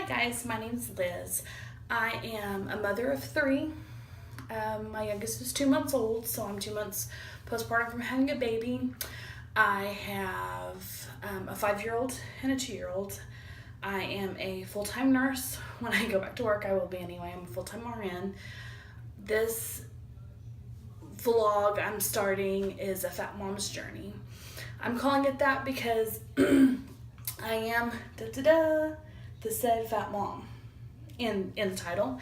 Hi guys, my name's Liz. I am a mother of three. My youngest is 2 months old, so I'm 2 months postpartum from having a baby. I have a 5-year-old and a 2-year-old. I am a full-time nurse. When I go back to work, I will be anyway. I'm a full-time RN. This vlog I'm starting is a fat mom's journey. I'm calling it that because I am the said fat mom in the title,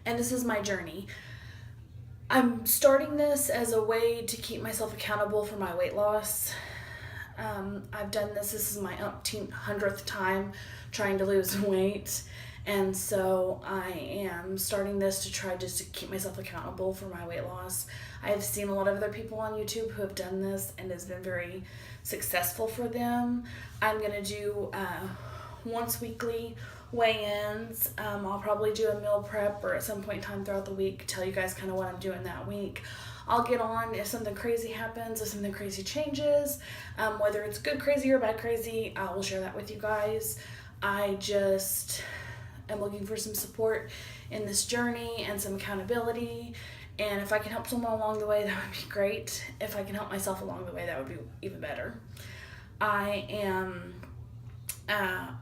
and this is my journey. I'm starting this as a way to keep myself accountable for my weight loss. I've done this is my 100th time trying to lose weight, and so I am starting this to try just to keep myself accountable for my weight loss. I have seen a lot of other people on YouTube who have done this and it's been very successful for them. I'm gonna do once weekly weigh-ins. I'll probably do a meal prep or at some point in time throughout the week tell you guys kind of what I'm doing that week. I'll get on if something crazy happens, if something crazy changes, whether it's good crazy or bad crazy, I will share that with you guys. I just am looking for some support in this journey and some accountability, and if I can help someone along the way, that would be great. If I can help myself along the way, that would be even better.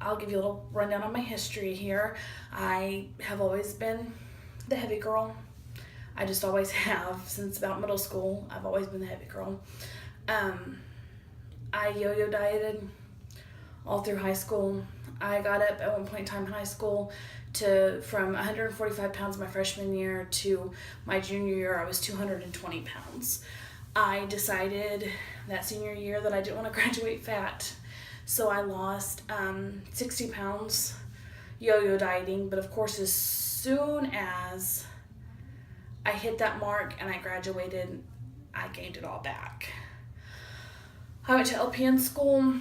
I'll give you a little rundown on my history here. I have always been the heavy girl. I just always have since about middle school. I've always been the heavy girl. I yo-yo dieted all through high school. I got up at one point in time in high school from 145 pounds my freshman year to my junior year, I was 220 pounds. I decided that senior year that I didn't want to graduate fat. So I lost 60 pounds yo-yo dieting, but of course as soon as I hit that mark and I graduated, I gained it all back. I went to LPN school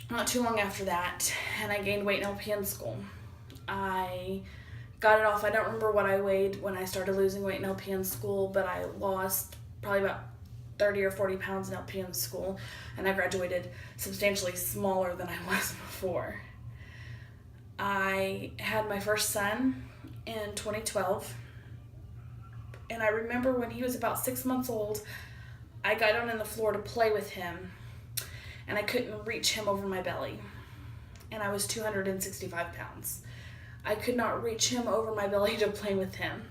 not too long after that, and I gained weight in LPN school. I got it off. I don't remember what I weighed when I started losing weight in LPN school, but I lost probably about 30 or 40 pounds in LPN school, and I graduated substantially smaller than I was before. I had my first son in 2012, and I remember when he was about 6 months old, I got down on the floor to play with him, and I couldn't reach him over my belly, and I was 265 pounds. I could not reach him over my belly to play with him.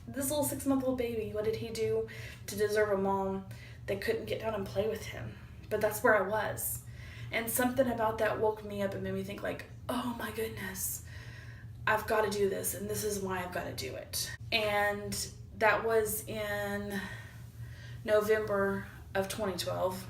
This little 6-month-old baby, what did he do to deserve a mom that couldn't get down and play with him? But that's where I was. And something about that woke me up and made me think like, oh my goodness, I've got to do this, and this is why I've got to do it. And that was in November of 2012.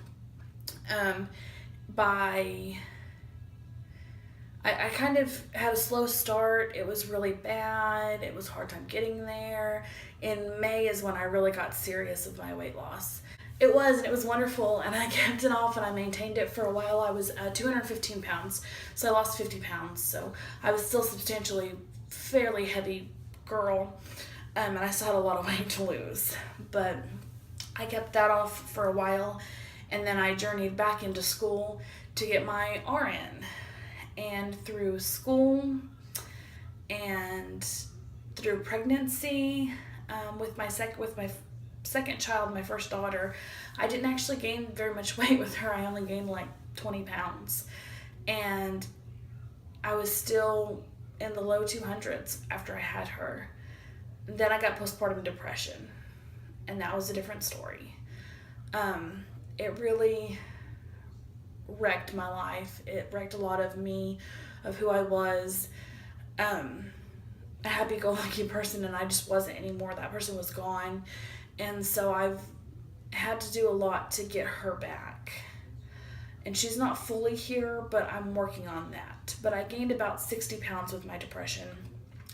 I kind of had a slow start. It was really bad. It was a hard time getting there. In May is when I really got serious with my weight loss. It was wonderful, and I kept it off and I maintained it for a while. I was 215 pounds, so I lost 50 pounds. So I was still substantially fairly heavy girl, and I still had a lot of weight to lose. But I kept that off for a while, and then I journeyed back into school to get my RN. And through school and through pregnancy, with my second child, my first daughter, I didn't actually gain very much weight with her. I only gained like 20 pounds. And I was still in the low 200s after I had her. Then I got postpartum depression, and that was a different story. It really wrecked my life. It wrecked a lot of me, of who I was. A happy-go-lucky person, and I just wasn't anymore. That person was gone, and so I've had to do a lot to get her back. And she's not fully here, but I'm working on that. But I gained about 60 pounds with my depression,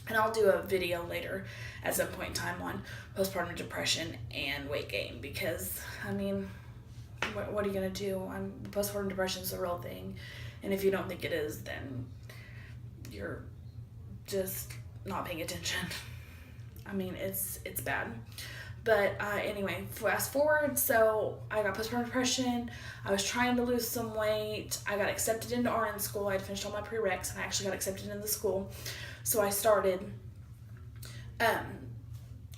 and I'll do a video later at some point in time on postpartum depression and weight gain, because I mean, what are you gonna do? Postpartum depression is a real thing, and if you don't think it is, then you're just not paying attention. I mean, it's bad. But anyway, fast forward, so I got postpartum depression. I was trying to lose some weight. I got accepted into RN school. I'd finished all my prereqs, and I actually got accepted into the school. So I started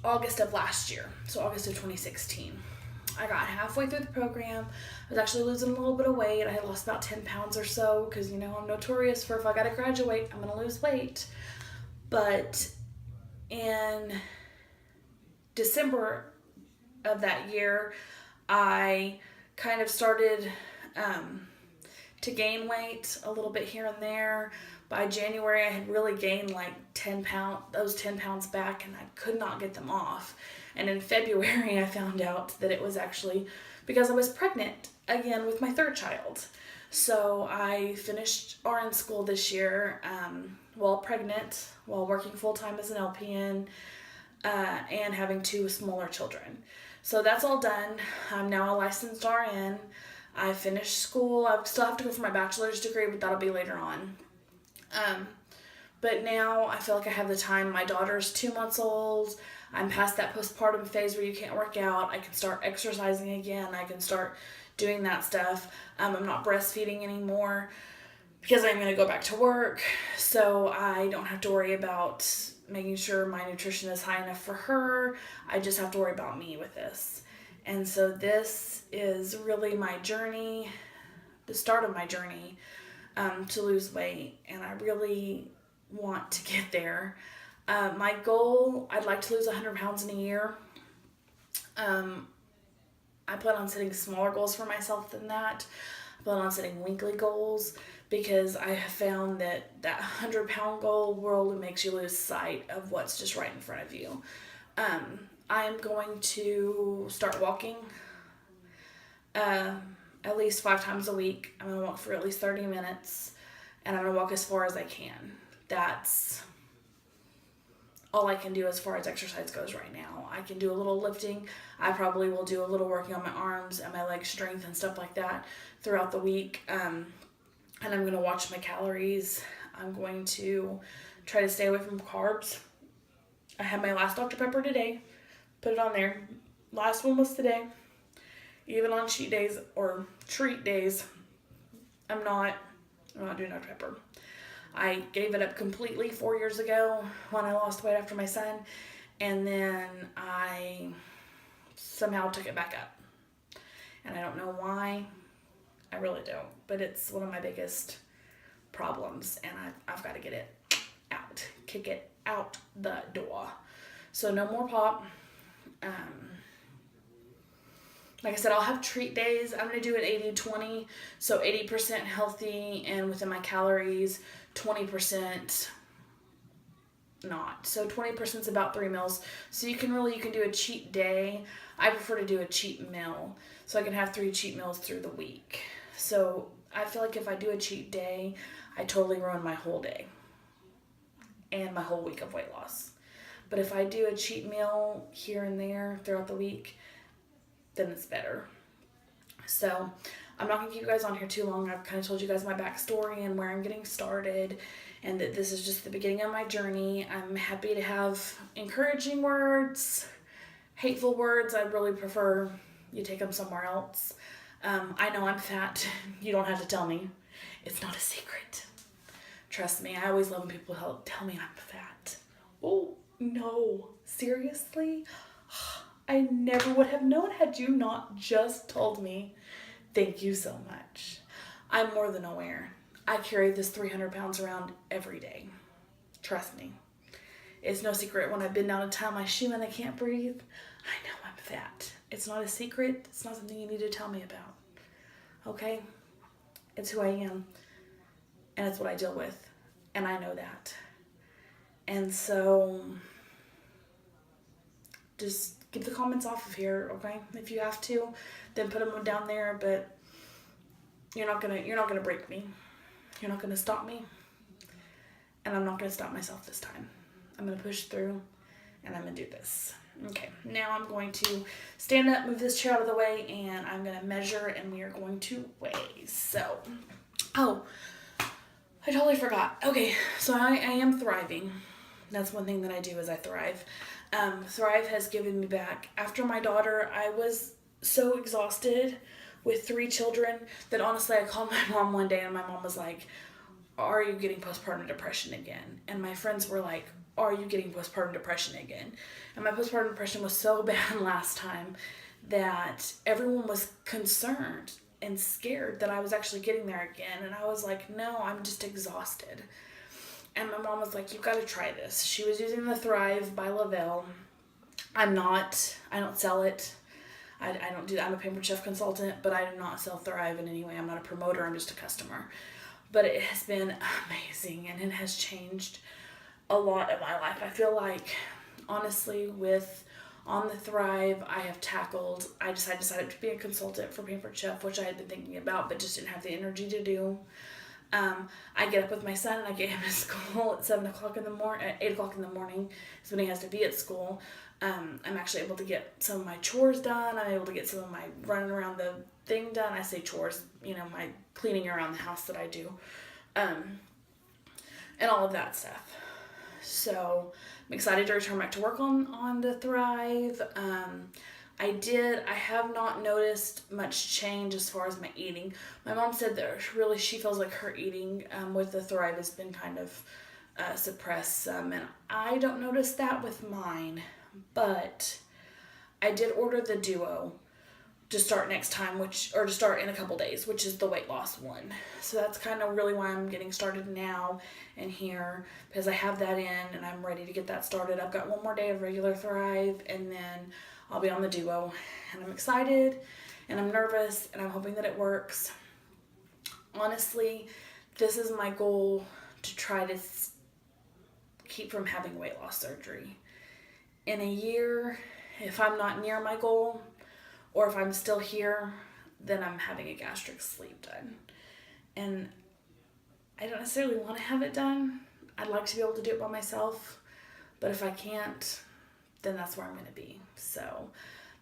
August of last year, so August of 2016. I got halfway through the program. I was actually losing a little bit of weight. I had lost about 10 pounds or so because, you know, I'm notorious for if I got to graduate, I'm going to lose weight. But in December of that year, I kind of started to gain weight a little bit here and there. By January, I had really gained like 10 pounds back, and I could not get them off. And in February, I found out that it was actually because I was pregnant again with my third child. So I finished RN school this year while pregnant, while working full-time as an LPN, and having 2 smaller children. So that's all done. I'm now a licensed RN. I finished school. I still have to go for my bachelor's degree, but that'll be later on. But now I feel like I have the time. My daughter's 2 months old. I'm past that postpartum phase where you can't work out. I can start exercising again. I can start doing that stuff. I'm not breastfeeding anymore because I'm going to go back to work. So I don't have to worry about making sure my nutrition is high enough for her. I just have to worry about me with this. And so this is really my journey, the start of my journey to lose weight. And I really want to get there. My goal, I'd like to lose 100 pounds in a year. I plan on setting smaller goals for myself than that. I plan on setting weekly goals because I have found that 100-pound goal really makes you lose sight of what's just right in front of you. I'm going to start walking at least 5 times a week. I'm going to walk for at least 30 minutes, and I'm going to walk as far as I can. That's all I can do as far as exercise goes right now. I can do a little lifting. I probably will do a little working on my arms and my leg strength and stuff like that throughout the week. And I'm going to watch my calories. I'm going to try to stay away from carbs. I had my last Dr. Pepper today. Put it on there. Last one was today. Even on cheat days or treat days, I'm not doing Dr. Pepper. I gave it up completely 4 years ago when I lost weight after my son, and then I somehow took it back up. And I don't know why. I really don't. But it's one of my biggest problems, and I've got to get it out. Kick it out the door. So no more pop. Like I said, I'll have treat days. I'm going to do it 80-20. So 80% healthy and within my calories, 20% not. So 20% is about 3 meals. So you can do a cheat day. I prefer to do a cheat meal so I can have 3 cheat meals through the week. So I feel like if I do a cheat day, I totally ruin my whole day and my whole week of weight loss. But if I do a cheat meal here and there throughout the week, then it's better. So I'm not going to keep you guys on here too long. I've kind of told you guys my backstory and where I'm getting started, and that this is just the beginning of my journey. I'm happy to have encouraging words, hateful words. I'd really prefer you take them somewhere else. I know I'm fat. You don't have to tell me. It's not a secret. Trust me, I always love when people tell me I'm fat. Oh, no. Seriously? I never would have known had you not just told me. Thank you so much. I'm more than aware. I carry this 300 pounds around every day. Trust me. It's no secret when I've been down to tie my shoe and I can't breathe. I know I'm fat. It's not a secret. It's not something you need to tell me about. Okay? It's who I am. And it's what I deal with. And I know that. And so just keep the comments off of here, okay? If you have to, then put them down there, but you're not gonna break me. You're not gonna stop me. And I'm not gonna stop myself this time. I'm gonna push through, and I'm gonna do this. Okay, now I'm going to stand up, move this chair out of the way, and I'm gonna measure, and we are going to weigh. So, oh, I totally forgot. Okay, so I am thriving. That's one thing that I do is I Thrive. Thrive has given me back. After my daughter, I was so exhausted with 3 children that honestly I called my mom one day and my mom was like, are you getting postpartum depression again? And my friends were like, are you getting postpartum depression again? And my postpartum depression was so bad last time that everyone was concerned and scared that I was actually getting there again. And I was like, no, I'm just exhausted. And my mom was like, you've got to try this. She was using the Thrive by Lavelle. I don't sell it. I don't do that. I'm a Pampered Chef consultant, but I do not sell Thrive in any way. I'm not a promoter. I'm just a customer. But it has been amazing, and it has changed a lot of my life. I feel like, honestly, on the Thrive, I decided to be a consultant for Pampered Chef, which I had been thinking about, but just didn't have the energy to do. I get up with my son and I get him to school at 8 o'clock in the morning is when he has to be at school. I'm actually able to get some of my chores done. I'm able to get some of my running around the thing done. I say chores, my cleaning around the house that I do, and all of that stuff. So I'm excited to return back to work on the Thrive. I have not noticed much change as far as my eating. My mom said that really she feels like her eating with the Thrive has been kind of suppressed some, and I don't notice that with mine, but I did order the Duo to start next time, to start in a couple days, which is the weight loss one. So that's kind of really why I'm getting started now and here, because I have that in and I'm ready to get that started. I've got one more day of regular Thrive and then I'll be on the Duo, and I'm excited and I'm nervous and I'm hoping that it works. Honestly, this is my goal, to try to keep from having weight loss surgery. In a year, if I'm not near my goal, or if I'm still here, then I'm having a gastric sleeve done. And I don't necessarily want to have it done. I'd like to be able to do it by myself, but if I can't, then that's where I'm going to be. So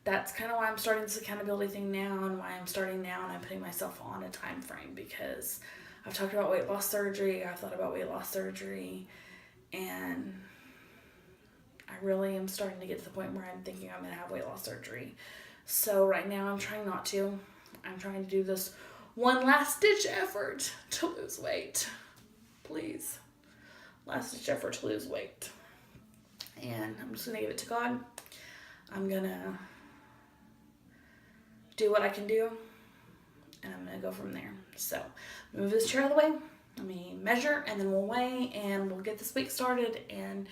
that's kind of why I'm starting this accountability thing now, and why I'm starting now, and I'm putting myself on a time frame, because I've talked about weight loss surgery, I've thought about weight loss surgery, and I really am starting to get to the point where I'm thinking I'm going to have weight loss surgery. So right now I'm trying not to. I'm trying to do this one last ditch effort to lose weight. Please. Last ditch effort to lose weight. And I'm just going to give it to God. I'm going to do what I can do, and I'm going to go from there. So move this chair out of the way. Let me measure, and then we'll weigh, and we'll get this week started. And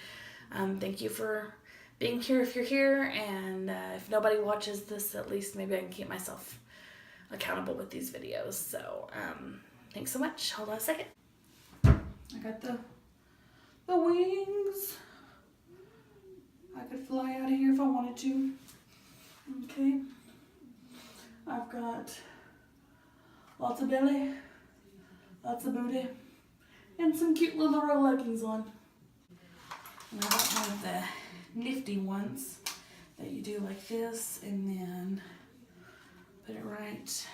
thank you for being here if you're here, and if nobody watches this, at least maybe I can keep myself accountable with these videos. So thanks so much. Hold on a second. I got the wings. I could fly out of here if I wanted to. Okay. I've got lots of belly, lots of booty, and some cute little roll leggings on. And I got one of the nifty ones that you do like this and then put it right.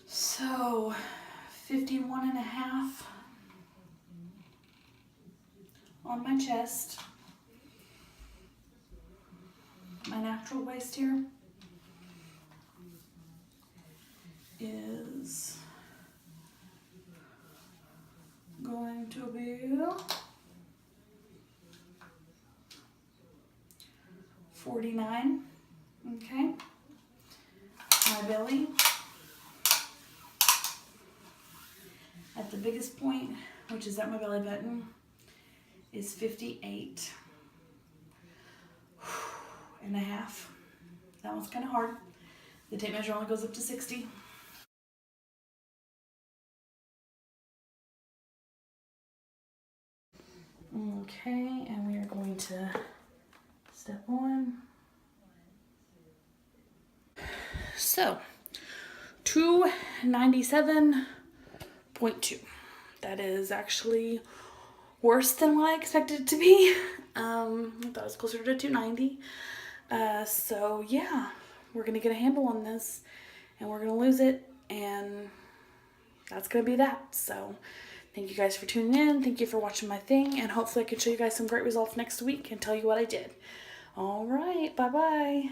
So 51.5 on my chest. My natural waist here is going to be 49. Okay. My belly at the biggest point, which is at my belly button, is 58.5. That one's kind of hard. The tape measure only goes up to 60. Okay, and we are going to step on. So, 297.2. That is actually worse than what I expected it to be. I thought it was closer to 290. So yeah, we're gonna get a handle on this, and we're gonna lose it, and that's gonna be that. So Thank you guys for tuning in. Thank you for watching my thing. And hopefully I can show you guys some great results next week and tell you what I did. All right. Bye-bye.